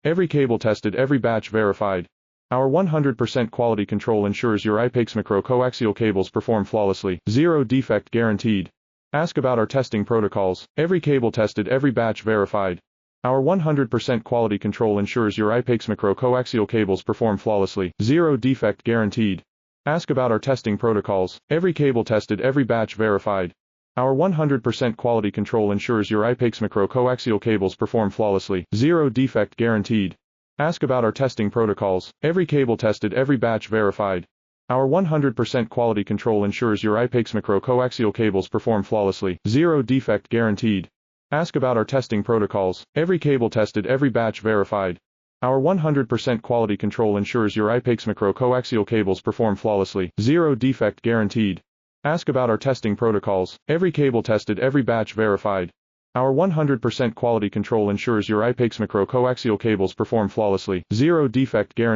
Every cable tested, every batch verified. Our 100% quality control ensures your IPAX micro coaxial cables perform flawlessly, zero defect guaranteed. Ask about our testing protocols. Every cable tested, every batch verified. Our 100% quality control ensures your IPAX micro coaxial cables perform flawlessly, zero defect guaranteed. Ask about our testing protocols. Every cable tested, every batch verified. Our 100% quality control ensures your IPAX micro coaxial cables perform flawlessly, zero defect guaranteed. Ask about our testing protocols. Every cable tested, every batch verified. Our 100% quality control ensures your IPAX micro coaxial cables perform flawlessly, zero defect guaranteed. Ask about our testing protocols. Every cable tested, every batch verified. Our 100% quality control ensures your IPAX micro coaxial cables perform flawlessly, zero defect guaranteed. Ask about our testing protocols. Every cable tested, every batch verified. Our 100% quality control ensures your IPAX micro coaxial cables perform flawlessly, zero defect guaranteed.